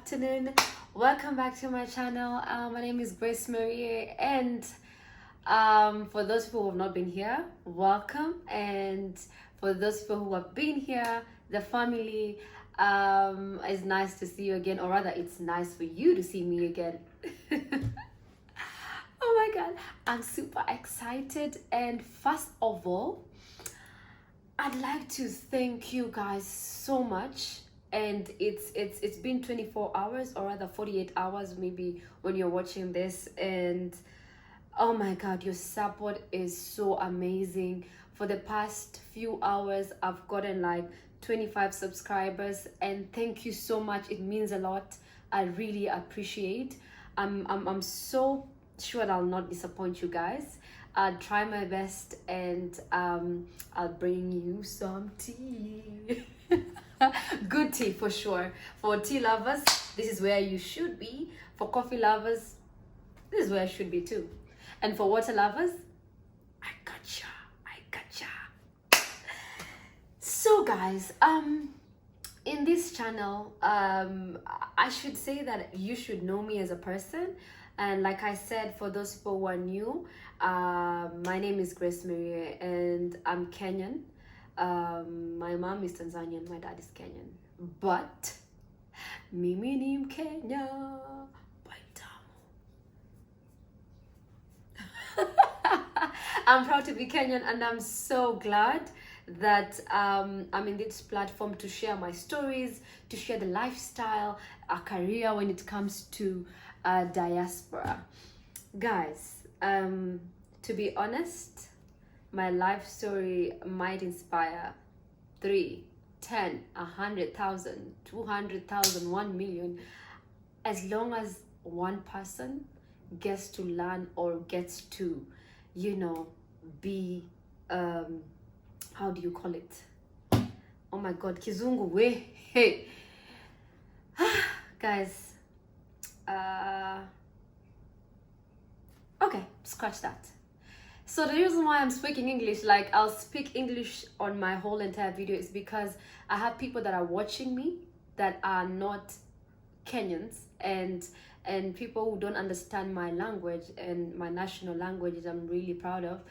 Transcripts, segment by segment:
afternoon. Welcome back to my channel. My name is Grace Marie, and for those people who have not been here, welcome. And for those people who have been here, the family, it's nice to see you again, or rather, it's nice for you to see me again. Oh my god, I'm super excited. And first of all, I'd like to thank you guys so much. And it's been 24 hours, or rather 48 hours maybe when you're watching this, and oh my god, your support is so amazing. For the past few hours I've gotten like 25 subscribers, and thank you so much. It means a lot. I really appreciate. I'm so sure that I'll not disappoint you guys. I'll try my best, and I'll bring you some tea. Good tea for sure. For tea lovers, this is where you should be. For coffee lovers, this is where I should be too. And for water lovers, I gotcha. So guys, in this channel, I should say that you should know me as a person. And like I said, for those people who are new, my name is Grace Marie, and I'm Kenyan. My mom is Tanzanian, my dad is Kenyan, but mimi ni Mkenya by damu. I'm proud to be Kenyan, and I'm so glad that I'm in this platform to share my stories, to share the lifestyle, a career when it comes to diaspora. Guys, to be honest, my life story might inspire 3, 10, 100,000, 200,000, 1 million, as long as one person gets to learn or gets to, be, how do you call it? Oh my God, Kizungu, we, hey. Guys, okay, scratch that. So the reason why I'm speaking English, like I'll speak English on my whole entire video, is because I have people that are watching me that are not Kenyans, and people who don't understand my language and my national language that I'm really proud of.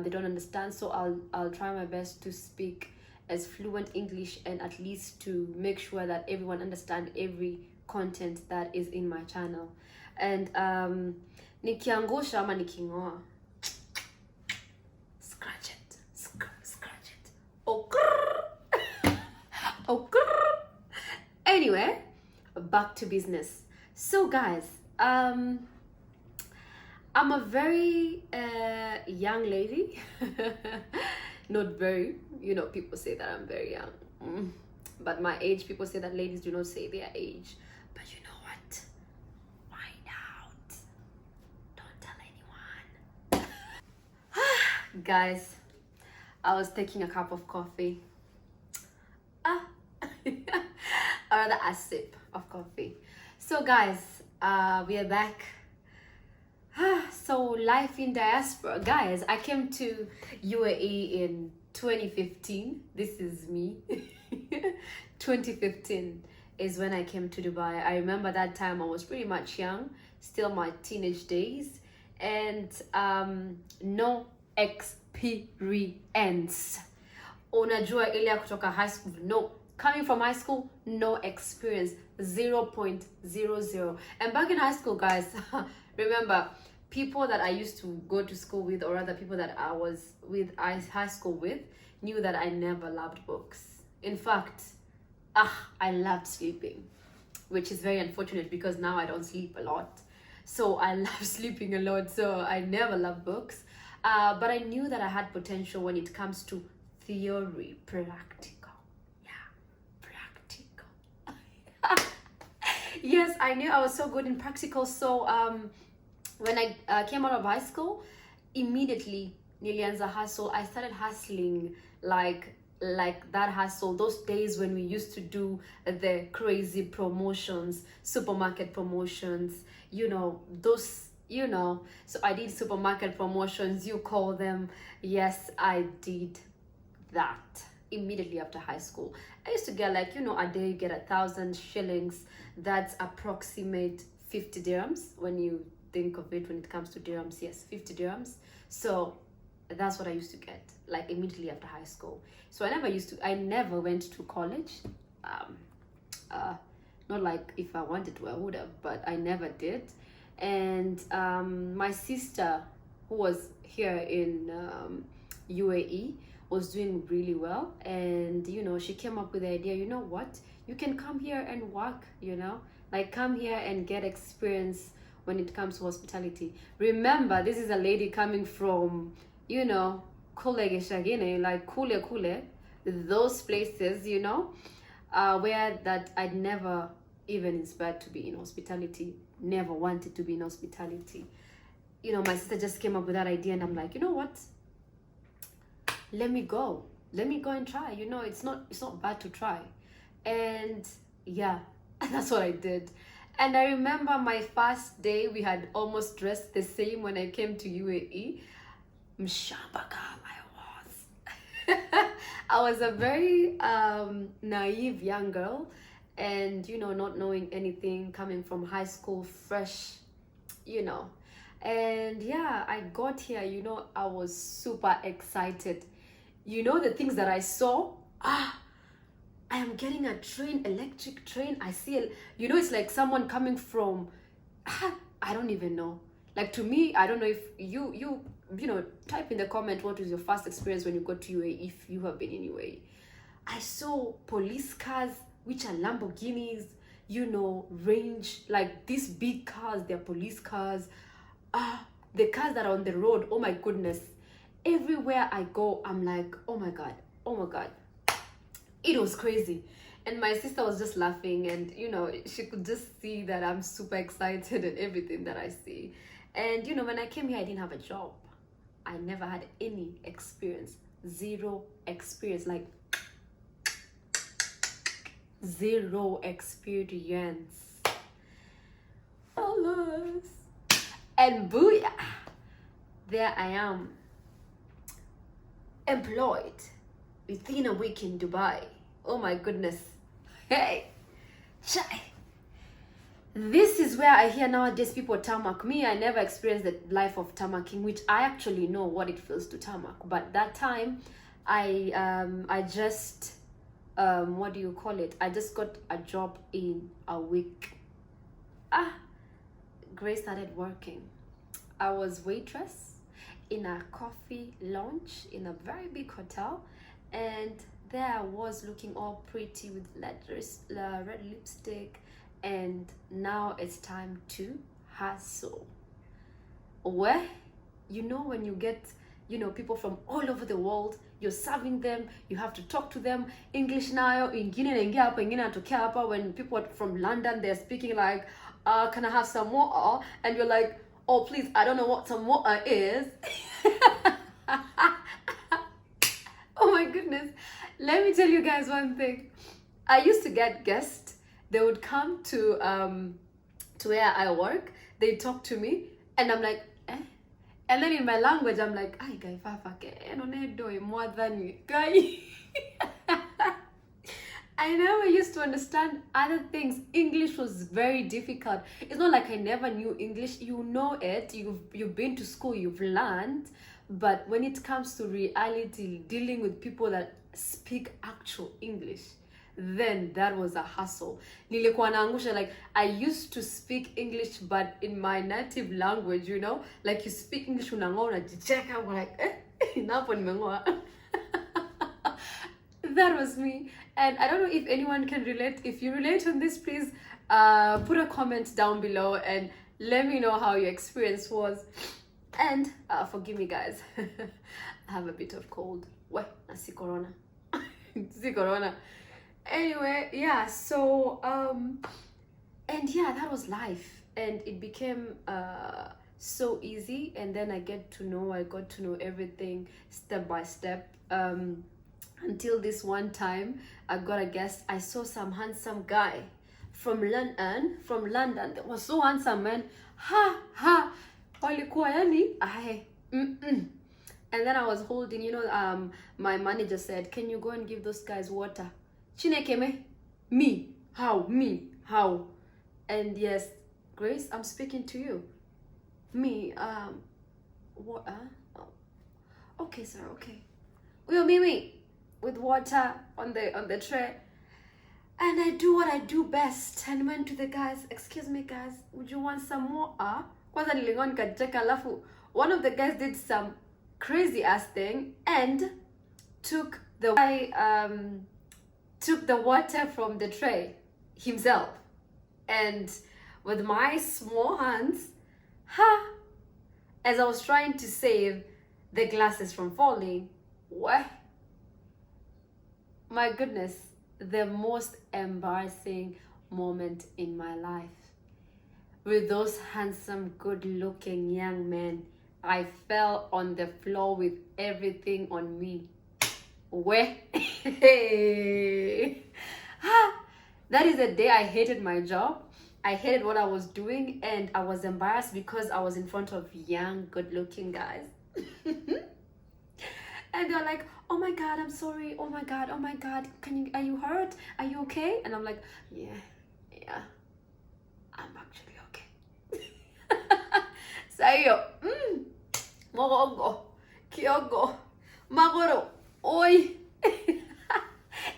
They don't understand, so I'll try my best to speak as fluent English, and at least to make sure that everyone understands every content that is in my channel. And nikiangusha ama nikingoa, scratch it. Oh, oh. Anyway, back to business. So guys, I'm a very young lady. Not very, people say that I'm very young, but my age, people say that ladies do not say their age. But you know what, find out, don't tell anyone. Guys, I was taking a cup of coffee, or rather a sip of coffee. So guys, we are back. So life in diaspora. Guys, I came to UAE in 2015. This is me. 2015 is when I came to Dubai. I remember that time I was pretty much young, still my teenage days, and no experience. Unajua ile ya kutoka high school? No. Coming from high school, no experience. 0.00. And back in high school, guys, remember, people that I used to go to school with, or rather people that I was with high school with, knew that I never loved books. In fact, I loved sleeping, which is very unfortunate because now I don't sleep a lot. So I love sleeping a lot, so I never loved books. But I knew that I had potential when it comes to theory, practical. Yes, I knew I was so good in practical. So when I came out of high school, immediately nilianza hustle. I started hustling like that hustle. Those days when we used to do the crazy promotions, supermarket promotions, those, so I did supermarket promotions, you call them. Yes, I did that. immediately after high school. I used to get like, you know, a day you get 1,000 shillings. That's approximate 50 dirhams when you think of it when it comes to dirhams. Yes, 50 dirhams. So that's what I used to get like immediately after high school. So I never went to college. Not like if I wanted to I would have, but I never did. And my sister, who was here in UAE, was doing really well, and you know, she came up with the idea, you know what, you can come here and work, you know, like come here and get experience when it comes to hospitality. Remember, this is a lady coming from, you know, Kule Geshagine, like Kule, those places, you know, where that I'd never even inspired to be in hospitality, never wanted to be in hospitality. You know, my sister just came up with that idea, and I'm like, you know what, let me go and try. You know, it's not bad to try. And yeah, that's what I did. And I remember my first day, we had almost dressed the same when I came to UAE. Mshamba girl I was. I was a very naive young girl, and you know, not knowing anything, coming from high school fresh, you know. And yeah, I got here, you know, I was super excited. You know, the things that I saw, I am getting a train, electric train. I see it, you know, it's like someone coming from, I don't even know. Like, to me, I don't know if you know, type in the comment what was your first experience when you got to UAE, if you have been in UAE. I saw police cars, which are Lamborghinis, you know, range, like these big cars, they're police cars. The cars that are on the road, oh my goodness. Everywhere I go, I'm like, oh my God. It was crazy. And my sister was just laughing, and you know, she could just see that I'm super excited and everything that I see. And you know, when I came here, I didn't have a job. I never had any experience, zero experience, like zero experience. Dollars. And booyah, there I am, employed within a week in Dubai. Oh my goodness. Hey, chai. This is where I hear nowadays people tarmac. Me, I never experienced the life of tarmacking, which I actually know what it feels to tarmac. But that time, I just, what do you call it? I just got a job in a week. Grace started working. I was waitress in a coffee lounge in a very big hotel, and there I was looking all pretty with red lipstick, and now it's time to hustle. Where, you know, when you get, you know, people from all over the world, you're serving them, you have to talk to them English now. When people are from London, they're speaking like, can I have some water? And you're like, oh please, I don't know what some water is. Oh my goodness. Let me tell you guys one thing. I used to get guests. They would come to where I work. They talk to me, and I'm like, eh? And then in my language, I'm like, ay guy fafa ke no ne do more than guy. I never used to understand other things. English was very difficult. It's not like I never knew English. You know it. You've been to school. You've learned. But when it comes to reality, dealing with people that speak actual English, then that was a hustle. Nilikuwa naangusha, like, I used to speak English, but in my native language, you know, like you speak English, unangoa unajicheka, we're like, napo nimengoa. That was me. And I don't know if anyone can relate. If you relate on this, please put a comment down below and let me know how your experience was. And forgive me, guys. I have a bit of cold. Well, nasi corona. See corona. Anyway, yeah, so and yeah, that was life, and it became so easy. And then I got to know everything step by step, until this one time I got a guest. I saw some handsome guy from London that was so handsome, man. Walikuwa yani And then I was holding, my manager said, can you go and give those guys water? Chineke me, how, me, how? And yes, Grace, I'm speaking to you. Me, what, oh. Okay, sir, okay. Will me with water on the tray. And I do what I do best and went to the guys, excuse me guys, would you want some more? Kwanza nilingoa nikacheka, alafu one of the guys did some crazy ass thing and took the water from the tray himself. And with my small hands, as I was trying to save the glasses from falling, my goodness, the most embarrassing moment in my life. With those handsome, good-looking young men, I fell on the floor with everything on me. That is the day I hated my job. I hated what I was doing, and I was embarrassed because I was in front of young, good-looking guys. And they're like, oh my God, I'm sorry. Oh my God, are you hurt? Are you okay? And I'm like, yeah, I'm actually okay. Sayo, mogongo, kyogo, magoro, oi.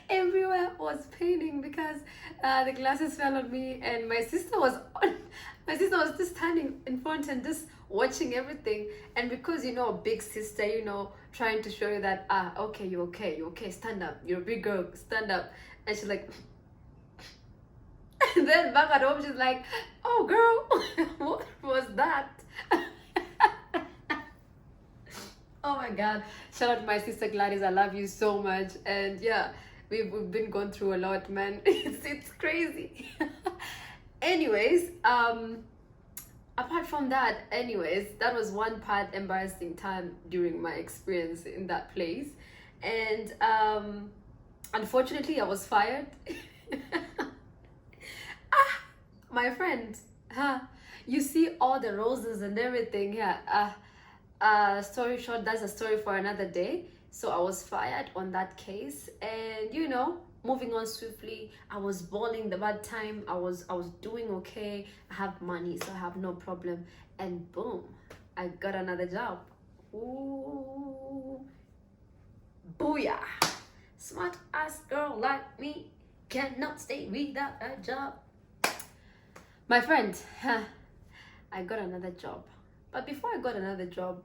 Everywhere was paining because the glasses fell on me, and my sister was just standing in front and just watching everything. And because big sister, trying to show you that okay, you're okay, stand up, you're a big girl, stand up. And she's like, and then back at home she's like, oh girl, what was that? Oh my God, shout out to my sister Gladys, I love you so much. And yeah, we've been going through a lot, man. It's crazy. Anyways, apart from that, that was one part embarrassing time during my experience in that place. And unfortunately I was fired. My friend, you see all the roses and everything. Story short, that's a story for another day. So I was fired on that case, and moving on swiftly. I was balling the bad time. I was doing okay. I have money, so I have no problem. And boom, I got another job. Ooh, booyah! Smart ass girl like me cannot stay without a job. My friend, I got another job. But before I got another job,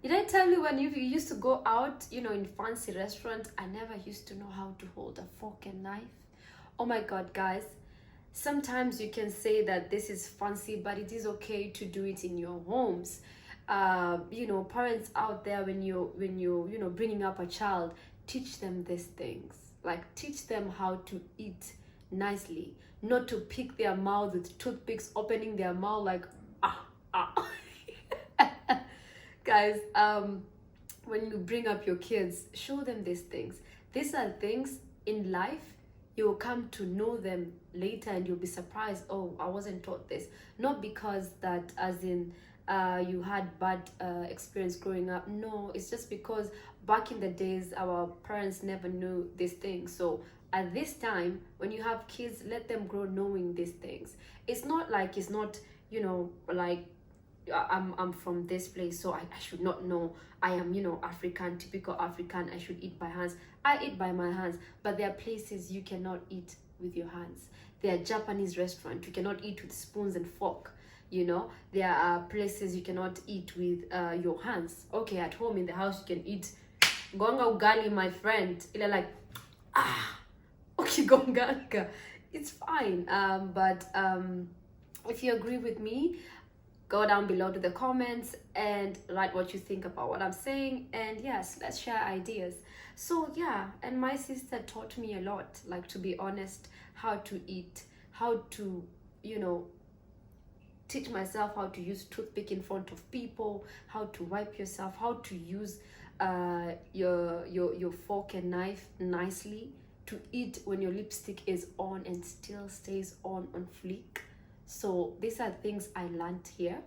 did I tell you when you used to go out, in fancy restaurants, I never used to know how to hold a fork and knife? Oh my God, guys. Sometimes you can say that this is fancy, but it is okay to do it in your homes. Parents out there, when you're bringing up a child, teach them these things. Like, teach them how to eat nicely, not to pick their mouth with toothpicks, opening their mouth like, Guys, when you bring up your kids, show them these things. These are things in life, you will come to know them later and you'll be surprised, oh, I wasn't taught this. Not because that as in you had bad experience growing up. No, it's just because back in the days, our parents never knew these things. So at this time, when you have kids, let them grow knowing these things. It's not like, like, I'm from this place, so I should not know. I am, African, typical African. I should eat by hands. I eat by my hands, but there are places you cannot eat with your hands. There are Japanese restaurants you cannot eat with spoons and fork. There are places you cannot eat with your hands. Okay, at home in the house you can eat gonga ugali, my friend. Like, okay, gonga. It's fine. But if you agree with me, go down below to the comments and write what you think about what I'm saying. And yes, let's share ideas. So yeah, and my sister taught me a lot, like, to be honest, how to eat, how to, teach myself how to use toothpick in front of people, how to wipe yourself, how to use your fork and knife nicely, to eat when your lipstick is on and still stays on fleek. So these are things I learned here,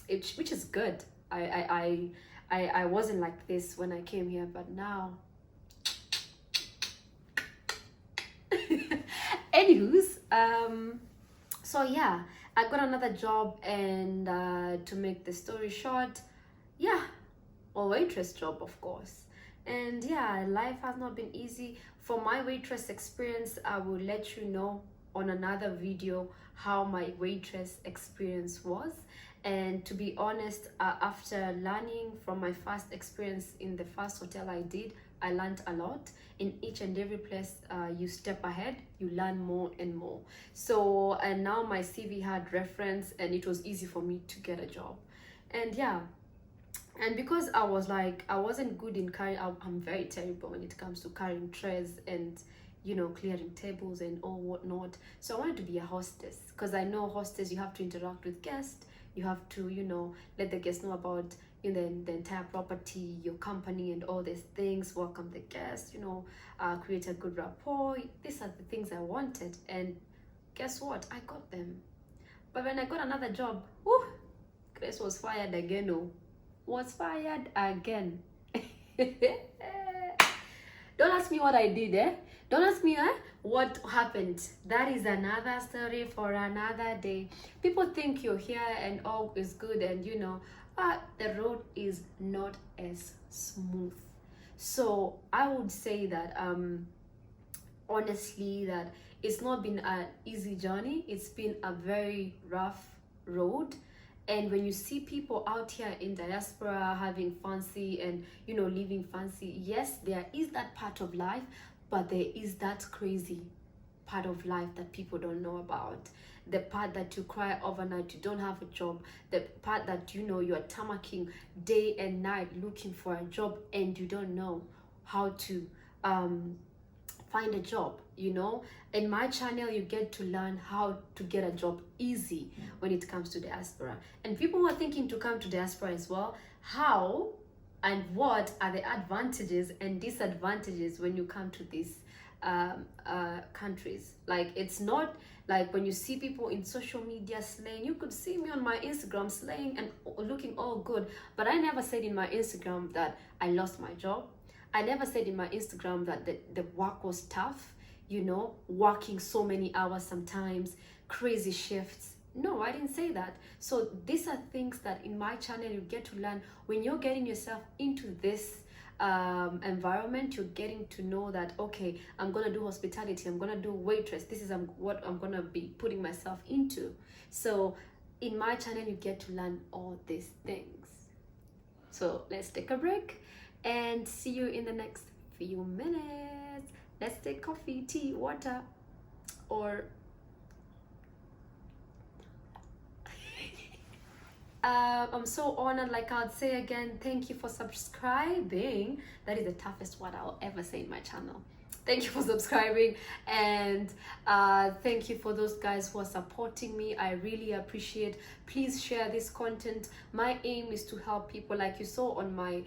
which is good. I I wasn't like this when I came here, but now. Anywho's, so yeah, I got another job, and to make the story short, yeah, a waitress job, of course. And yeah, life has not been easy. For my waitress experience, I will let you know on another video how my waitress experience was. And to be honest, after learning from my first experience in the first hotel I did, I learned a lot. In each and every place you step ahead, you learn more and more. So, and now my CV had reference, and it was easy for me to get a job. And yeah, and because I was like, I wasn't good in carrying, I'm very terrible when it comes to carrying trays and, you know, clearing tables and all whatnot. So I wanted to be a hostess, because I know hostess, you have to interact with guests, you have to, you know, let the guests know about, you know, the entire property, your company, and all these things, welcome the guests, you know, create a good rapport. These are the things I wanted, and guess what, I got them. But when I got another job, whew, Grace was fired again. Oh, was fired again. Don't ask me what I did, eh? Don't ask me what happened. That is another story for another day. People think you're here and all is good, and you know, the road is not as smooth. So I would say that honestly, that it's not been an easy journey. It's been a very rough road. And when you see people out here in diaspora having fancy and, you know, living fancy, yes, there is that part of life, but there is that crazy part of life that people don't know about. The part that you cry overnight, you don't have a job. The part that, you know, you're tamarking day and night looking for a job, and you don't know how to find a job, you know. In my channel, you get to learn how to get a job easy when it comes to diaspora. And people who are thinking to come to diaspora as well, how and what are the advantages and disadvantages when you come to these countries. Like, it's not like when you see people in social media slaying. You could see me on my Instagram slaying and looking all good, but I never said in my Instagram that I lost my job. I never said in my Instagram that the work was tough, you know, working so many hours sometimes, crazy shifts. No, I didn't say that. So these are things that in my channel you get to learn when you're getting yourself into this environment. You're getting to know that, okay, I'm gonna do hospitality, I'm gonna do waitress, this is what I'm gonna be putting myself into. So in my channel you get to learn all these things. So let's take a break and see you in the next few minutes. Let's take coffee, tea, water, or I'm so honored. Like I'd say again, thank you for subscribing. That is the toughest word I'll ever say in my channel. Thank you for subscribing, and thank you for those guys who are supporting me. I really appreciate. Please share this content. My aim is to help people, like you saw on my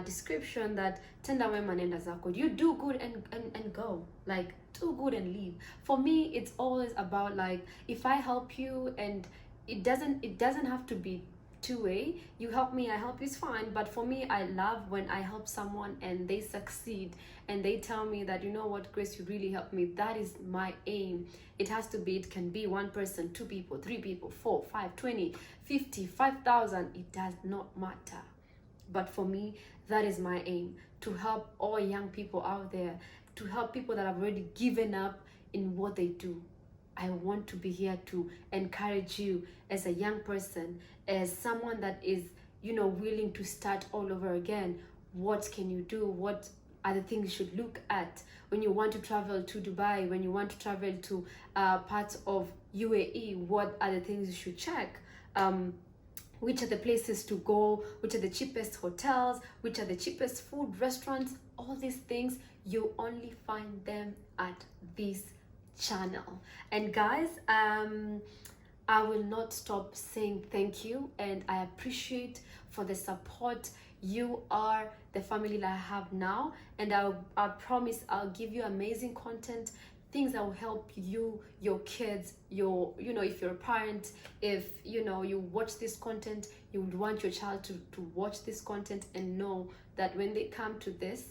description, that tenda wema nenda zako. You do good and go. Like, do good and leave. For me, it's always about, like, if I help you, and it doesn't have to be two-way. You help me, I help you, is fine. But for me, I love when I help someone and they succeed and they tell me that, you know what, Grace, you really helped me. That is my aim. It has to be, it can be one person, two people, three people, 4, 5, 20, 50, 5,000. It does not matter. But for me, that is my aim, to help all young people out there, to help people that have already given up in what they do. I want to be here to encourage you as a young person, as someone that is, you know, willing to start all over again. What can you do? What are the things you should look at when you want to travel to Dubai, when you want to travel to parts of UAE? What are the things you should check? Which are the places to go? Which are the cheapest hotels? Which are the cheapest food restaurants? All these things, you only find them at this channel. And guys, I will not stop saying thank you, and I appreciate for the support. You are the family that I have now, and I promise I'll give you amazing content. things that will help you, your kids, your, if you're a parent, if you watch this content, you would want your child to watch this content and know that when they come to this,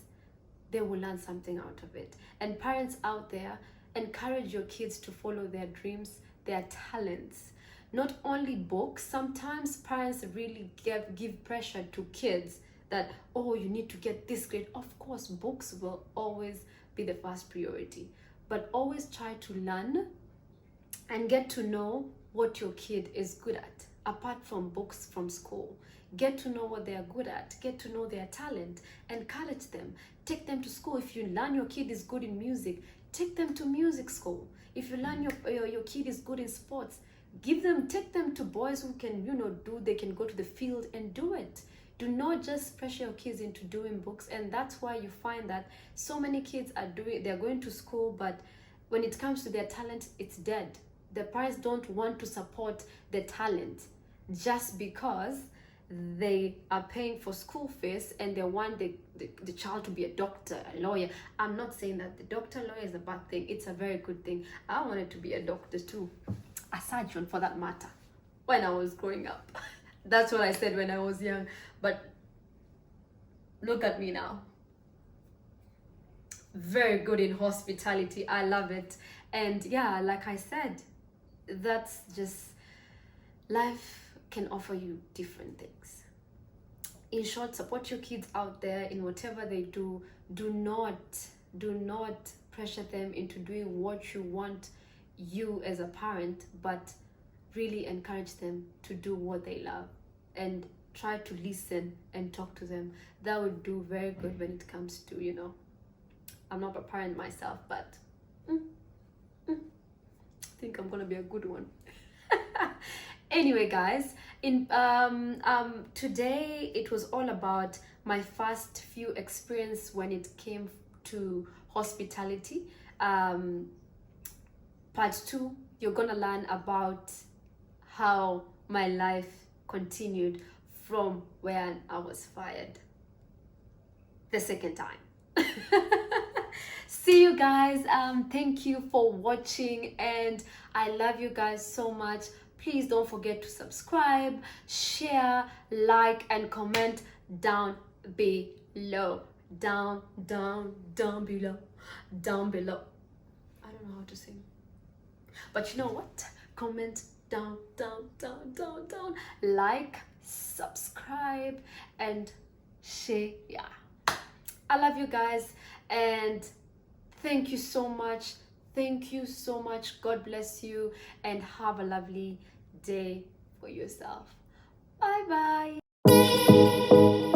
they will learn something out of it. And parents out there, encourage your kids to follow their dreams, their talents. Not only books. Sometimes parents really give pressure to kids that, oh, you need to get this grade. Of course, books will always be the first priority, but always try to learn and get to know what your kid is good at, apart from books from school. Get to know what they are good at, get to know their talent, encourage them, take them to school. If you learn your kid is good in music, take them to music school. If you learn your kid is good in sports, take them to boys who can, they can go to the field and do it. Do not just pressure your kids into doing books. And that's why you find that so many kids they're going to school, but when it comes to their talent, it's dead. The parents don't want to support the talent just because they are paying for school fees and they want the child to be a doctor, a lawyer. I'm not saying that the doctor, lawyer is a bad thing. It's a very good thing. I wanted to be a doctor too, a surgeon for that matter, when I was growing up. That's what I said when I was young. But look at me now. Very good in hospitality. I love it. And yeah, like I said, that's just, life can offer you different things. In short, support your kids out there in whatever they do. Do not pressure them into doing what you want you as a parent, but really encourage them to do what they love and try to listen and talk to them. That would do very good when it comes to, I'm not a parent myself, but I think I'm gonna be a good one. Anyway, guys, today it was all about my first few experience when it came to hospitality. Part 2, you're gonna learn about how my life continued from when I was fired the second time. See you guys. Thank you for watching, and I love you guys so much. Please don't forget to subscribe, share, like, and comment down below. Down below. Down below. I don't know how to sing. But you know what? Comment down. Like, subscribe, and share. Yeah. I love you guys, and thank you so much. Thank you so much. God bless you, and have a lovely day for yourself. Bye bye.